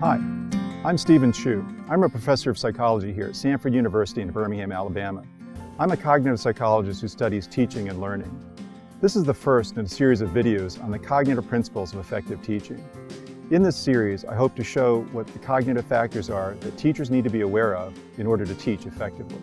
Hi, I'm Stephen Chu. I'm a professor of psychology here at Samford University in Birmingham, Alabama. I'm a cognitive psychologist who studies teaching and learning. This is the first in a series of videos on the cognitive principles of effective teaching. In this series, I hope to show what the cognitive factors are that teachers need to be aware of in order to teach effectively.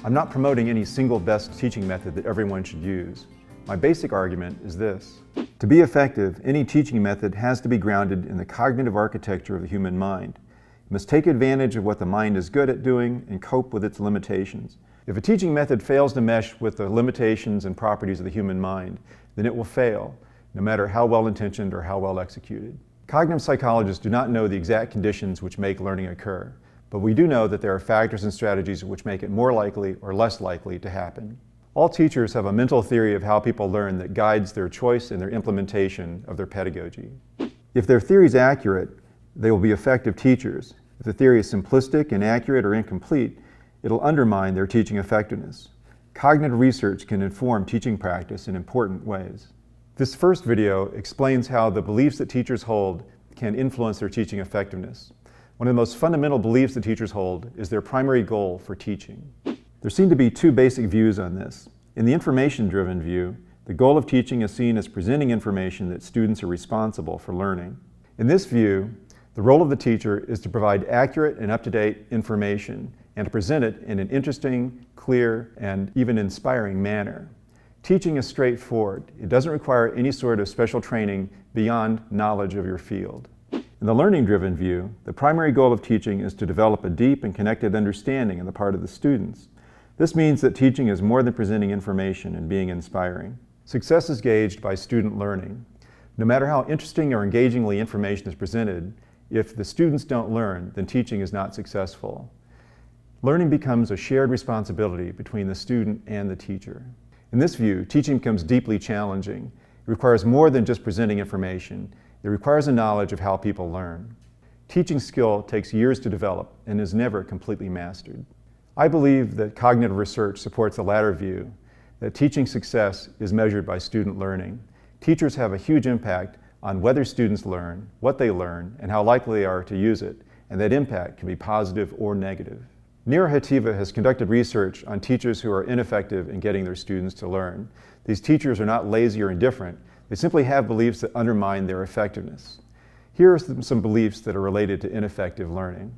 I'm not promoting any single best teaching method that everyone should use. My basic argument is this. To be effective, any teaching method has to be grounded in the cognitive architecture of the human mind. It must take advantage of what the mind is good at doing and cope with its limitations. If a teaching method fails to mesh with the limitations and properties of the human mind, then it will fail, no matter how well-intentioned or how well executed. Cognitive psychologists do not know the exact conditions which make learning occur, but we do know that there are factors and strategies which make it more likely or less likely to happen. All teachers have a mental theory of how people learn that guides their choice and their implementation of their pedagogy. If their theory is accurate, they will be effective teachers. If the theory is simplistic, inaccurate, or incomplete, it'll undermine their teaching effectiveness. Cognitive research can inform teaching practice in important ways. This first video explains how the beliefs that teachers hold can influence their teaching effectiveness. One of the most fundamental beliefs that teachers hold is their primary goal for teaching. There seem to be two basic views on this. In the information-driven view, the goal of teaching is seen as presenting information that students are responsible for learning. In this view, the role of the teacher is to provide accurate and up-to-date information and to present it in an interesting, clear, and even inspiring manner. Teaching is straightforward. It doesn't require any sort of special training beyond knowledge of your field. In the learning-driven view, the primary goal of teaching is to develop a deep and connected understanding on the part of the students. This means that teaching is more than presenting information and being inspiring. Success is gauged by student learning. No matter how interesting or engagingly information is presented, if the students don't learn, then teaching is not successful. Learning becomes a shared responsibility between the student and the teacher. In this view, teaching becomes deeply challenging. It requires more than just presenting information. It requires a knowledge of how people learn. Teaching skill takes years to develop and is never completely mastered. I believe that cognitive research supports the latter view, that teaching success is measured by student learning. Teachers have a huge impact on whether students learn, what they learn, and how likely they are to use it, and that impact can be positive or negative. Nira Hativa has conducted research on teachers who are ineffective in getting their students to learn. These teachers are not lazy or indifferent, they simply have beliefs that undermine their effectiveness. Here are some beliefs that are related to ineffective learning.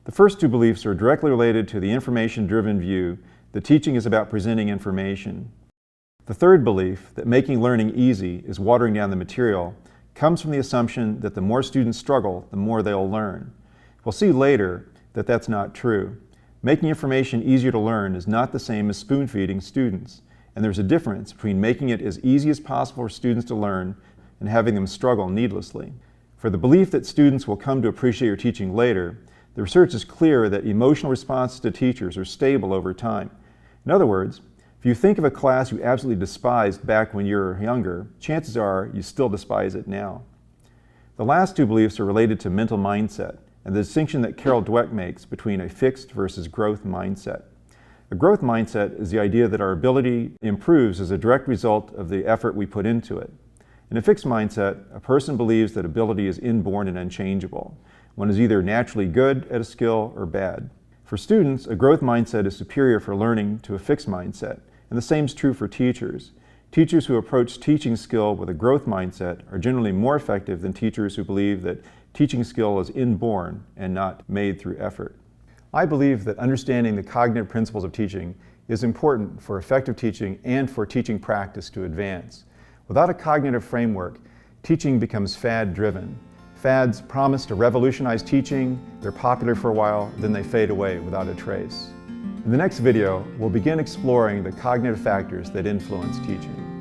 The first two beliefs are directly related to the information-driven view that teaching is about presenting information. The third belief, that making learning easy is watering down the material, comes from the assumption that the more students struggle, the more they'll learn. We'll see later that that's not true. Making information easier to learn is not the same as spoon-feeding students, and there's a difference between making it as easy as possible for students to learn and having them struggle needlessly. For the belief that students will come to appreciate your teaching later, the research is clear that emotional responses to teachers are stable over time. In other words, if you think of a class you absolutely despised back when you were younger, chances are you still despise it now. The last two beliefs are related to mental mindset and the distinction that Carol Dweck makes between a fixed versus growth mindset. A growth mindset is the idea that our ability improves as a direct result of the effort we put into it. In a fixed mindset, a person believes that ability is inborn and unchangeable. One is either naturally good at a skill or bad. For students, a growth mindset is superior for learning to a fixed mindset, and the same is true for teachers. Teachers who approach teaching skill with a growth mindset are generally more effective than teachers who believe that teaching skill is inborn and not made through effort. I believe that understanding the cognitive principles of teaching is important for effective teaching and for teaching practice to advance. Without a cognitive framework, teaching becomes fad-driven. Fads promise to revolutionize teaching, they're popular for a while, then they fade away without a trace. In the next video, we'll begin exploring the cognitive factors that influence teaching.